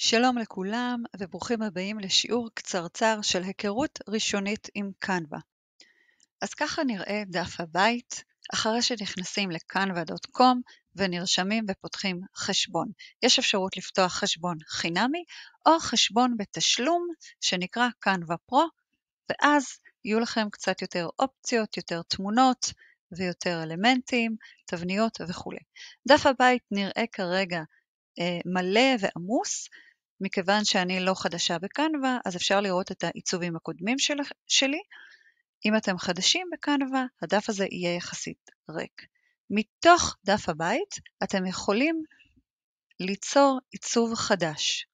שלום לכולם וברוכים הבאים לשיעור קצרצר של היכרות ראשונית עם קנווה. אז ככה נראה דף הבית אחרי שנכנסים ל-canva.com ונרשמים ופותחים חשבון. יש אפשרות לפתוח חשבון חינמי או חשבון בתשלום שנקרא Canva Pro, ואז יהיו לכם קצת יותר אופציות, יותר תמונות ויותר אלמנטים, תבניות וכו'. דף הבית נראה כרגע מלא ועמוס, מכיוון שאני לא חדשה בקנווה, אז אפשר לראות את העיצובים הקודמים שלי. אם אתם חדשים בקנווה, הדף הזה יהיה יחסית ריק. מתוך דף הבית, אתם יכולים ליצור עיצוב חדש.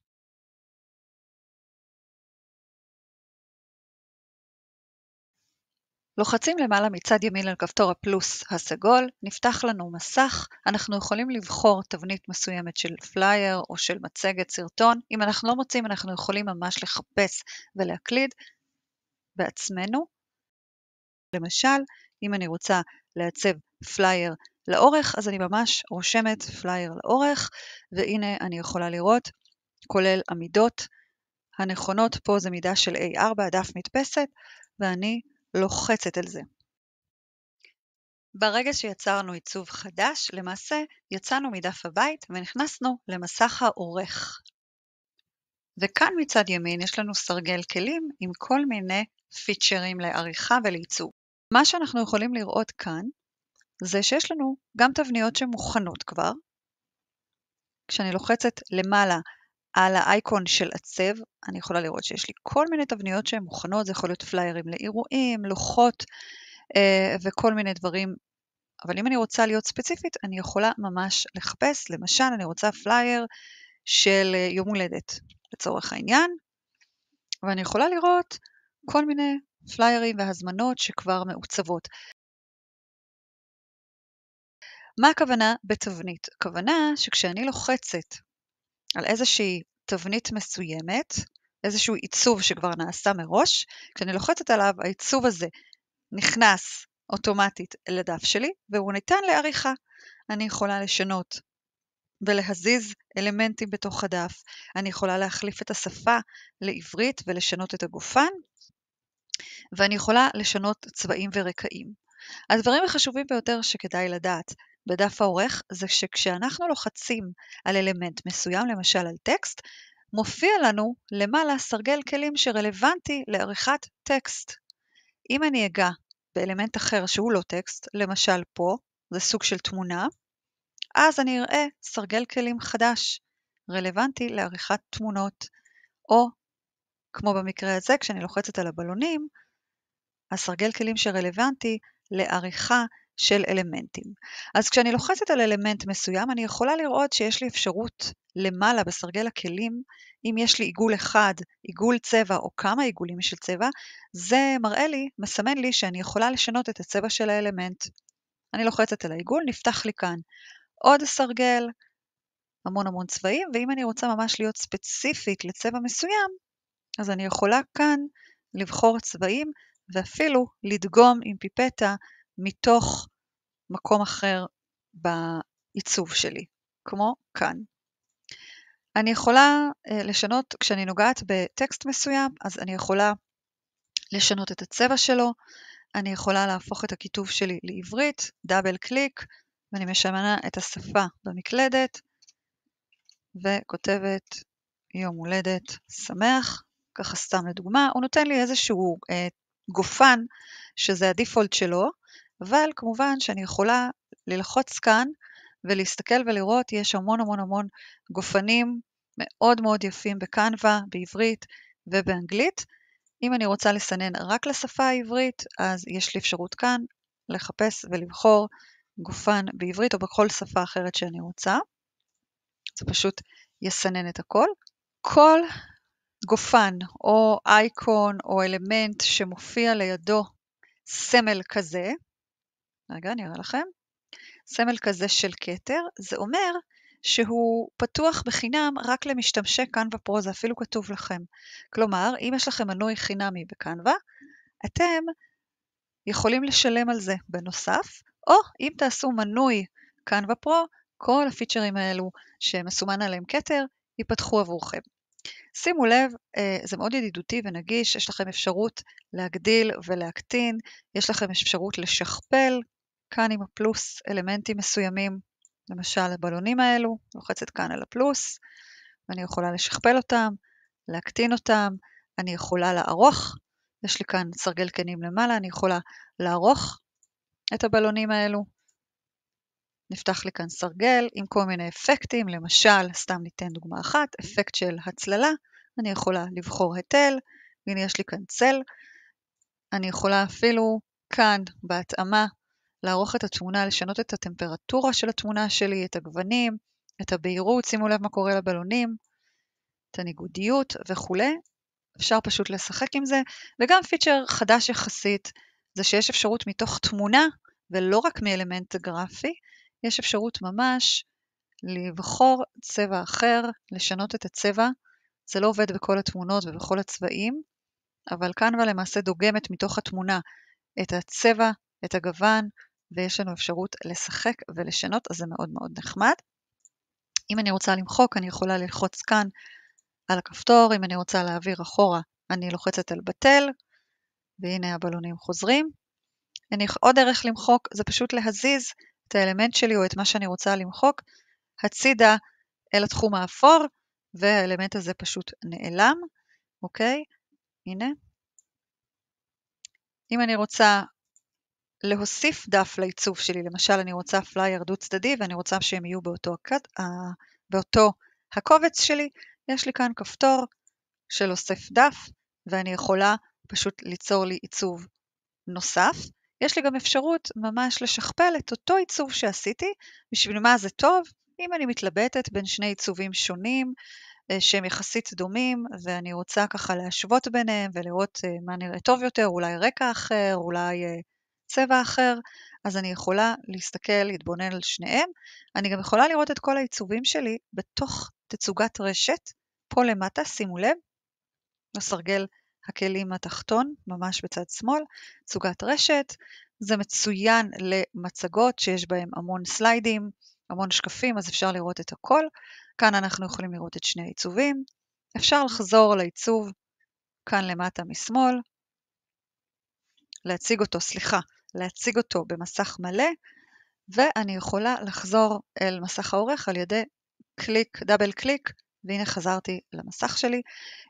לוחצים למעלה מצד ימין על כפתור הפלוס הסגול, נפתח לנו מסך, אנחנו יכולים לבחור תבנית מסוימת של פלייר או של מצגת, סרטון. אם אנחנו לא מוצאים, אנחנו יכולים ממש לחפש ולהקליד בעצמנו. למשל, אם אני רוצה לעצב פלייר לאורך, אז אני ממש רושמת פלייר לאורך, והנה אני יכולה לראות, כולל המידות הנכונות, פה זה מידה של A4, דף מדפסת, ואני לוחצת על זה. ברגע שיצרנו עיצוב חדש, למעשה יצאנו מדף הבית ונכנסנו למסך העורך. וכאן מצד ימין יש לנו סרגל כלים עם כל מיני פיצ'רים לעריכה ולעיצוב. מה שאנחנו יכולים לראות כאן, זה שיש לנו גם תבניות שמוכנות כבר. כשאני לוחצת למעלה על האייקון של עצב, אני יכולה לראות שיש לי כל מיני תבניות שהן מוכנות, זה יכול להיות פליירים לאירועים, לוחות וכל מיני דברים. אבל אם אני רוצה להיות ספציפית, אני יכולה ממש לחפש, למשל אני רוצה פלייר של יום הולדת, לצורך העניין, ואני יכולה לראות כל מיני פליירים והזמנות שכבר מעוצבות. מה הכוונה בתבנית? הכוונה שכשאני לוחצת על איזושהי תבנית מסוימת, איזשהו עיצוב שכבר נעשה מראש, כשאני לוחצת עליו, העיצוב הזה נכנס אוטומטית לדף שלי, והוא ניתן לעריכה. אני יכולה לשנות ולהזיז אלמנטים בתוך הדף. אני יכולה להחליף את השפה לעברית ולשנות את הגופן, ואני יכולה לשנות צבעים ורקעים. הדברים החשובים ביותר שכדאי לדעת בדף העורך זה שכשאנחנו לוחצים על אלמנט מסוים, למשל על טקסט, מופיע לנו למעלה סרגל כלים שרלוונטי לעריכת טקסט. אם אני אגע באלמנט אחר שהוא לא טקסט, למשל פה, זה סוג של תמונה, אז אני אראה סרגל כלים חדש, רלוונטי לעריכת תמונות, או כמו במקרה הזה, כשאני לוחצת על הבלונים, הסרגל כלים שרלוונטי לעריכה של אלמנטים. אז כשאני לוחצת על אלמנט מסוים, אני יכולה לראות שיש לי אפשרות למעלה בסרגל הכלים, אם יש לי עיגול אחד, עיגול צבע או כמה עיגולים של צבע, זה מראה לי, מסמן לי שאני יכולה לשנות את הצבע של האלמנט. אני לוחצת על העיגול, נפתח לי כאן עוד סרגל, המון צבעים, ואם אני רוצה ממש להיות ספציפית לצבע מסוים, אז אני יכולה כאן לבחור צבעים, ואפילו לדגום עם פיפטה מתוך מקום אחר בעיצוב שלי, כמו כאן. אני יכולה לשנות, כשאני נוגעת בטקסט מסוים, אז אני יכולה לשנות את הצבע שלו, אני יכולה להפוך את הכיתוב שלי לעברית, דאבל קליק, ואני משנה את השפה במקלדת, וכותבת יום הולדת שמח, ככה סתם לדוגמה, הוא נותן לי איזשהו גופן, שזה הדיפולט שלו, אבל כמובן שאני יכולה ללחוץ כאן, ולהסתכל ולראות, יש המון גופנים מאוד יפים בקנווה, בעברית ובאנגלית. אם אני רוצה לסנן רק לשפה העברית, אז יש לי אפשרות כאן לחפש ולבחור גופן בעברית או בכל שפה אחרת שאני רוצה. זה פשוט יסנן את הכל. כל גופן או אייקון או אלמנט שמופיע לידו סמל כזה, רגע אני אראה לכם, סמל כזה של כתר, זה אומר שהוא פתוח בחינם רק למשתמשי קנווה פרו, זה אפילו כתוב לכם. כלומר, אם יש לכם מנוי חינמי בקנווה, אתם יכולים לשלם על זה בנוסף, או אם תעשו מנוי קנווה פרו, כל הפיצ'רים האלו שמסומן עליהם כתר, ייפתחו עבורכם. שימו לב, זה מאוד ידידותי ונגיש, יש לכם אפשרות להגדיל ולהקטין, יש לכם אפשרות לשכפל, כאן עם הפלוס אלמנטים מסוימים, למשל הבלונים האלו, לוחצת כאן על הפלוס, ואני יכולה לשכפל אותם, להקטין אותם, אני יכולה לערוך, יש לי כאן סרגל קנים למעלה, אני יכולה לערוך את הבלונים האלו, נפתח לי כאן סרגל עם כל מיני אפקטים, למשל, סתם ניתן דוגמה אחת, אפקט של הצללה, אני יכולה לבחור היטל, הנה יש לי כאן צל, אני יכולה אפילו כאן בהתאמה לערוך את התמונה, לשנות את הטמפרטורה של התמונה שלי, את הגוונים, את הבהירות, שימו לב מה קורה לבלונים, את הניגודיות וכו'. אפשר פשוט לשחק עם זה, וגם פיצ'ר חדש יחסית, זה שיש אפשרות מתוך תמונה, ולא רק מאלמנט גרפי, יש אפשרות ממש לבחור צבע אחר, לשנות את הצבע, זה לא עובד בכל התמונות ובכל הצבעים, אבל קנווה למעשה דוגמת מתוך התמונה את הצבע, את הגוון, ויש לנו אפשרות לשחק ולשנות, אז זה מאוד מאוד נחמד. אם אני רוצה למחוק, אני יכולה ללחוץ כאן על הכפתור, אם אני רוצה להעביר אחורה, אני לוחצת על בטל, והנה הבלונים חוזרים. עוד דרך למחוק זה פשוט להזיז את האלמנט שלי או את מה שאני רוצה למחוק, הצידה אל התחום האפור, והאלמנט הזה פשוט נעלם, אוקיי? הנה. אם אני רוצה להוסיף דף לעיצוב שלי, למשל אני רוצה פלייר דו צדדי, ואני רוצה שהם יהיו באותו הקובץ שלי, יש לי כאן כפתור של אוסף דף, ואני יכולה פשוט ליצור לי עיצוב נוסף. יש לי גם אפשרות ממש לשכפל את אותו עיצוב שעשיתי, בשביל מה זה טוב? אם אני מתלבטת בין שני עיצובים שונים, שהם יחסית דומים, ואני רוצה ככה להשוות ביניהם, ולראות מה נראה טוב יותר, אולי רקע אחר, אולי צבע אחר, אז אני יכולה להסתכל, להתבונן על שניהם. אני גם יכולה לראות את כל העיצובים שלי בתוך תצוגת רשת, פה למטה, שימו לב, לסרגל הכלים התחתון, ממש בצד שמאל, תצוגת רשת, זה מצוין למצגות שיש בהם המון סליידים, המון שקפים, אז אפשר לראות את הכל. כאן אנחנו יכולים לראות את שני העיצובים. אפשר לחזור לעיצוב כאן למטה משמאל, להציג אותו במסך מלא, ואני יכולה לחזור אל מסך העורך על ידי דאבל קליק, והנה חזרתי למסך שלי.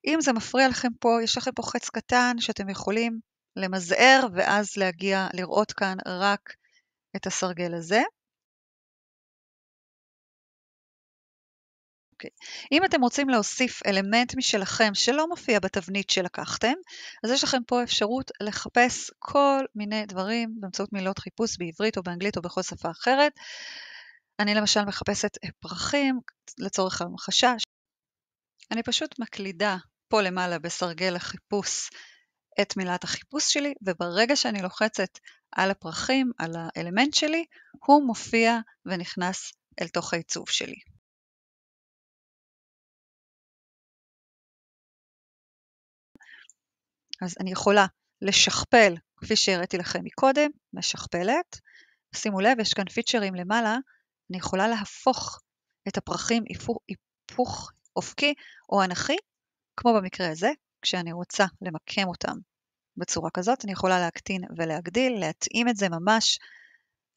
אם זה מפריע לכם פה, יש לכם פה חץ קטן שאתם יכולים למזער, ואז להגיע לראות כאן רק את הסרגל הזה. אם אתם רוצים להוסיף אלמנט משלכם שלא מופיע בתבנית שלקחתם, אז יש לכם פה אפשרות לחפש כל מיני דברים באמצעות מילות חיפוש בעברית או באנגלית או בכל שפה אחרת. אני למשל מחפשת פרחים לצורך המחשה. אני פשוט מקלידה פה למעלה בסרגל החיפוש את מילת החיפוש שלי, וברגע שאני לוחצת על הפרחים, על האלמנט שלי, הוא מופיע ונכנס אל תוך העיצוב שלי. אז אני יכולה לשכפל, כפי שהראיתי לכם מקודם, משכפלת. שימו לב, יש כאן פיצ'רים למעלה, אני יכולה להפוך את הפרחים היפוך אופקי או אנכי, כמו במקרה הזה, כשאני רוצה למקם אותם בצורה כזאת, אני יכולה להקטין ולהגדיל, להתאים את זה ממש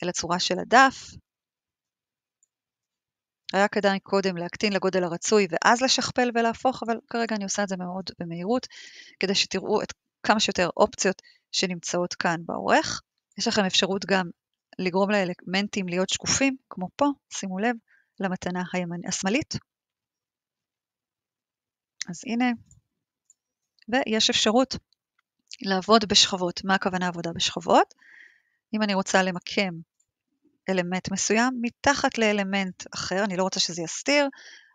אל הצורה של הדף. היה כדאי קודם להקטין לגודל הרצוי ואז לשכפל ולהפוך, אבל כרגע אני עושה את זה מאוד במהירות, כדי שתראו את כמה שיותר אופציות שנמצאות כאן בעורך. יש לכם אפשרות גם לגרום לאלמנטים להיות שקופים, כמו פה, שימו לב, למתנה השמאלית. אז הנה, ויש אפשרות לעבוד בשכבות. מה הכוונה עבודה בשכבות? אם אני רוצה למקם אלמנט מסוים, מתחת לאלמנט אחר, אני לא רוצה שזה יסתיר,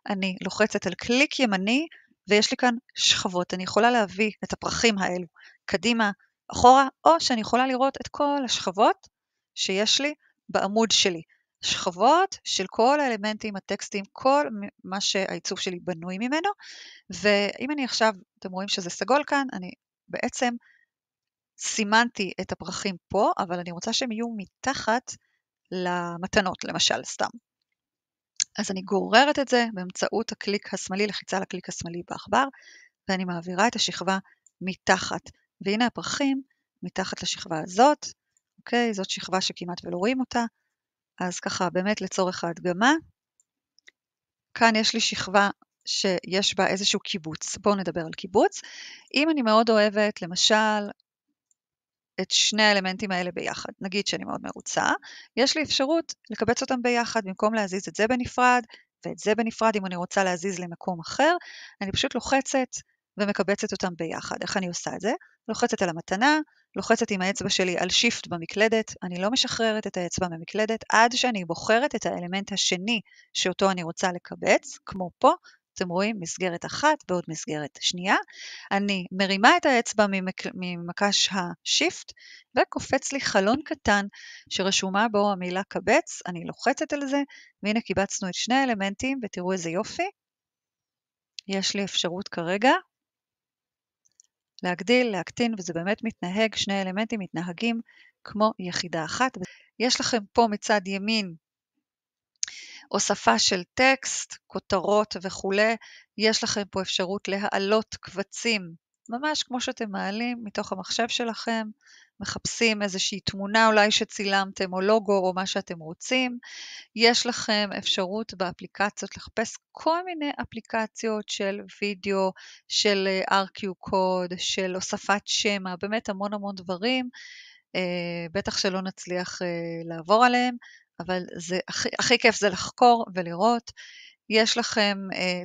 אני לוחצת על קליק ימני, ויש לי כאן שכבות. אני יכולה להביא את הפרחים האלו קדימה, אחורה, או שאני יכולה לראות את כל השכבות שיש לי בעמוד שלי. שכבות של כל האלמנטים, הטקסטים, כל מה שהעיצוב שלי בנוי ממנו, ואם אני עכשיו, אתם רואים שזה סגול כאן, אני בעצם סימנתי את הפרחים פה, אבל אני רוצה שהם יהיו מתחת למתנות, למשל, סתם. אז אני גוררת את זה באמצעות הקליק השמאלי, לחיצה על הקליק השמאלי בעכבר, ואני מעבירה את השכבה מתחת. והנה הפרחים מתחת לשכבה הזאת, אוקיי? זאת שכבה שכמעט ולא רואים אותה, אז ככה באמת לצורך ההדגמה, כאן יש לי שכבה שיש בה איזשהו קיבוץ. בואו נדבר על קיבוץ. אם אני מאוד אוהבת, למשל, את שני האלמנטים האלה ביחד, נגיד שאני מאוד מרוצה, יש לי אפשרות לקבץ אותם ביחד, במקום להזיז את זה בנפרד, ואת זה בנפרד, אם אני רוצה להזיז למקום אחר, אני פשוט לוחצת ומקבצת אותם ביחד. איך אני עושה את זה? לוחצת על המתנה, לוחצת עם האצבע שלי על שיפט במקלדת, אני לא משחררת את האצבע במקלדת, עד שאני בוחרת את האלמנט השני שאותו אני רוצה לקבץ, כמו פה, אתם רואים מסגרת אחת ועוד מסגרת שנייה. אני מרימה את האצבע ממקש השיפט, וקופץ לי חלון קטן שרשומה בו המילה קבץ, אני לוחצת על זה, והנה קיבצנו את שני האלמנטים, ותראו איזה יופי. יש לי אפשרות כרגע להגדיל, להקטין, וזה באמת מתנהג, שני אלמנטים מתנהגים כמו יחידה אחת. יש לכם פה מצד ימין הוספה של טקסט, כותרות וכו'. יש לכם פה אפשרות להעלות קבצים, ממש כמו שאתם מעלים מתוך המחשב שלכם, מחפשים איזושהי תמונה אולי שצילמתם או לוגו או מה שאתם רוצים. יש לכם אפשרות באפליקציות לחפש כל מיני אפליקציות של וידאו, של RQ קוד, של הוספת שמע, באמת המון המון דברים, בטח שלא נצליח לעבור עליהם, אבל זה הכי כיף זה לחקור ולראות. יש לכם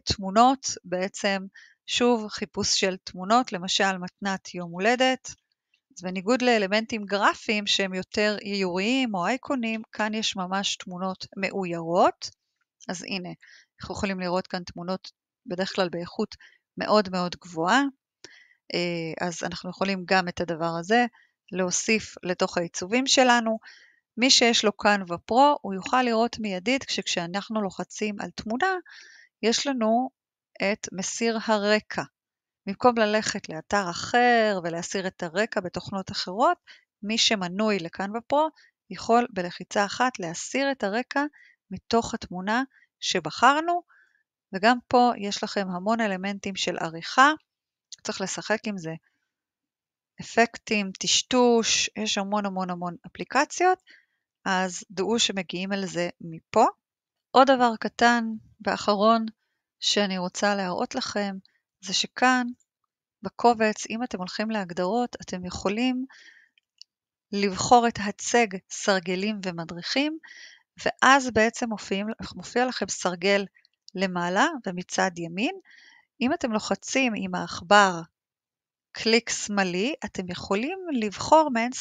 תמונות, בעצם שוב חיפוש של תמונות, למשל מתנת יום הולדת, אז בניגוד לאלמנטים גרפיים שהם יותר איוריים או אייקונים, כאן יש ממש תמונות מאוירות. אז הנה, אנחנו יכולים לראות כאן תמונות בדרך כלל באיכות מאוד מאוד גבוהה, אז אנחנו יכולים גם את הדבר הזה להוסיף לתוך העיצובים שלנו. מי שיש לו Canva Pro, הוא יוכל לראות מיידית כשאנחנו לוחצים על תמונה, יש לנו את מסיר הרקע. במקום ללכת לאתר אחר ולהסיר את הרקע בתוכנות אחרות, מי שמנוי ל-Canva Pro יכול בלחיצה אחת להסיר את הרקע מתוך התמונה שבחרנו, וגם פה יש לכם המון אלמנטים של עריכה, צריך לשחק עם זה. אפקטים, טשטוש, יש המון המון המון אפליקציות, אז דעו שמגיעים על זה מפה. עוד דבר קטן ואחרון שאני רוצה להראות לכם, זה שכאן בקובץ, אם אתם הולכים להגדרות, אתם יכולים לבחור את הצג סרגלים ומדריכים, ואז בעצם מופיע לכם סרגל למעלה ומצד ימין. אם אתם לוחצים עם העכבר קליק שמאלי, אתם יכולים לבחור מעין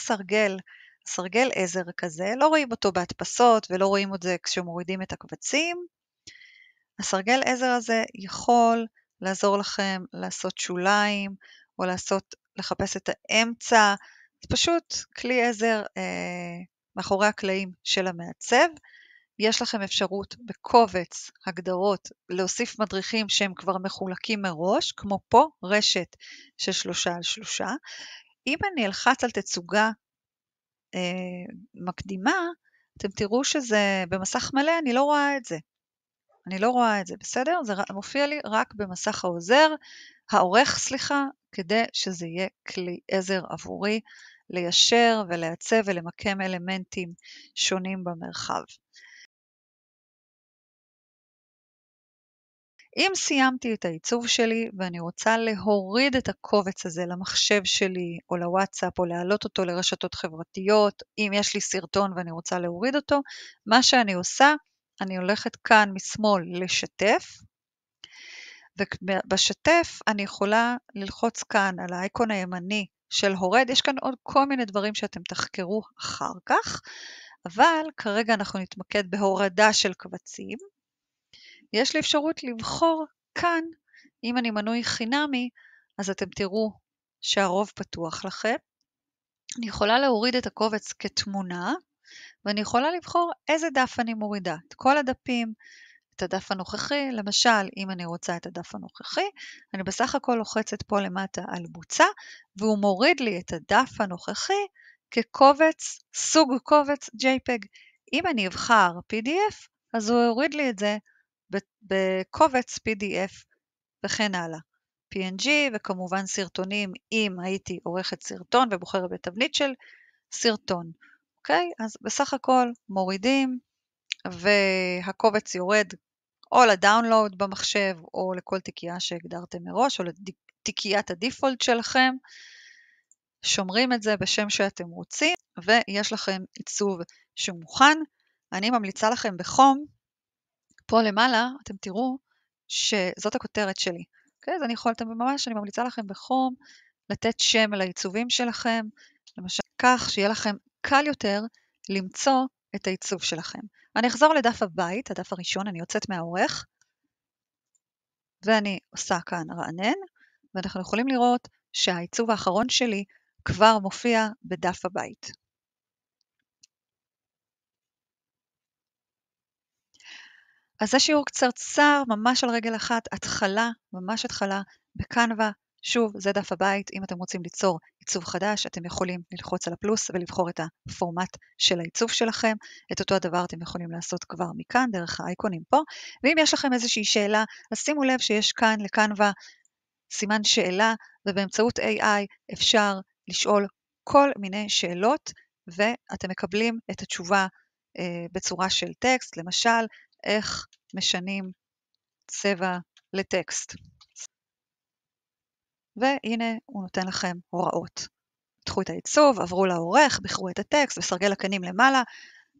סרגל עזר כזה, לא רואים אותו בהדפסות ולא רואים את זה כשמורידים את הקבצים. הסרגל עזר הזה יכול לעזור לכם לעשות שוליים, או לחפש את האמצע, זה פשוט כלי עזר מאחורי הקלעים של המעצב. יש לכם אפשרות בקובץ הגדרות להוסיף מדריכים שהם כבר מחולקים מראש, כמו פה רשת של 3x3. אם אני אלחץ על תצוגה מקדימה, אתם תראו שזה במסך מלא, אני לא רואה את זה. בסדר? זה מופיע לי רק במסך העורך, כדי שזה יהיה כלי עזר עבורי ליישר ולעצב ולמקם אלמנטים שונים במרחב. אם סיימתי את העיצוב שלי ואני רוצה להוריד את הקובץ הזה למחשב שלי או לוואטסאפ או להעלות אותו לרשתות חברתיות, אם יש לי סרטון ואני רוצה להוריד אותו, מה שאני עושה, אני הולכת כאן משמאל לשתף, ובשתף אני יכולה ללחוץ כאן על האייקון הימני של הורד, יש כאן עוד כל מיני דברים שאתם תחקרו אחר כך, אבל כרגע אנחנו נתמקד בהורדה של קבצים. יש לי אפשרות לבחור כאן, אם אני מנוי חינמי, אז אתם תראו שהרוב פתוח לכם. אני יכולה להוריד את הקובץ כתמונה, ואני יכולה לבחור איזה דף אני מורידה. את כל הדפים, את הדף הנוכחי, למשל, אם אני רוצה את הדף הנוכחי, אני בסך הכל לוחצת פה למטה על בוצע, והוא מוריד לי את הדף הנוכחי כקובץ, סוג קובץ JPEG. אם אני אבחר PDF, אז הוא יוריד לי את זה בקובץ PDF וכן הלאה. PNG וכמובן סרטונים, אם הייתי עורכת סרטון ובוחרת בתבנית של סרטון. אוקיי? אז בסך הכל מורידים והקובץ יורד או לדאונלוד במחשב או לכל תיקייה שהגדרתם מראש או לתיקיית הדיפולט שלכם. שומרים את זה בשם שאתם רוצים ויש לכם עיצוב שהוא מוכן. אני ממליצה לכם בחום, פה למעלה אתם תראו שזאת הכותרת שלי. אוקיי? אז אני ממליצה לכם בחום לתת שם לעיצובים שלכם, למשל כך שיהיה לכם קל יותר למצוא את העיצוב שלכם. אני אחזור לדף הבית, הדף הראשון, אני יוצאת מהעורך, ואני עושה כאן רענן, ואנחנו יכולים לראות שהעיצוב האחרון שלי כבר מופיע בדף הבית. אז זה שיעור קצרצר, ממש על רגל אחת, התחלה, ממש התחלה, בקנווה. שוב, זה דף הבית. אם אתם רוצים ליצור עיצוב חדש, אתם יכולים ללחוץ על הפלוס ולבחור את הפורמט של העיצוב שלכם. את אותו הדבר אתם יכולים לעשות כבר מכאן, דרך האייקונים פה. ואם יש לכם איזושהי שאלה, אז שימו לב שיש כאן לקנווה סימן שאלה, ובאמצעות AI אפשר לשאול כל מיני שאלות, ואתם מקבלים את התשובה בצורה של טקסט, למשל, איך משנים צבע לטקסט. והנה הוא נותן לכם הוראות. פתחו את העיצוב, עברו לעורך, בחרו את הטקסט, בסרגל הקנים למעלה,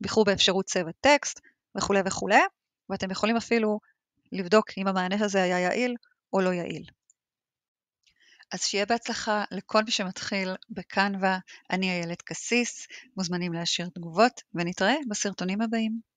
בחרו באפשרות צבע טקסט וכו' וכו', ואתם יכולים אפילו לבדוק אם המענה הזה היה יעיל או לא יעיל. אז שיהיה בהצלחה לכל מי שמתחיל בקנווה. אני איילת קסיס, מוזמנים להשאיר תגובות ונתראה בסרטונים הבאים.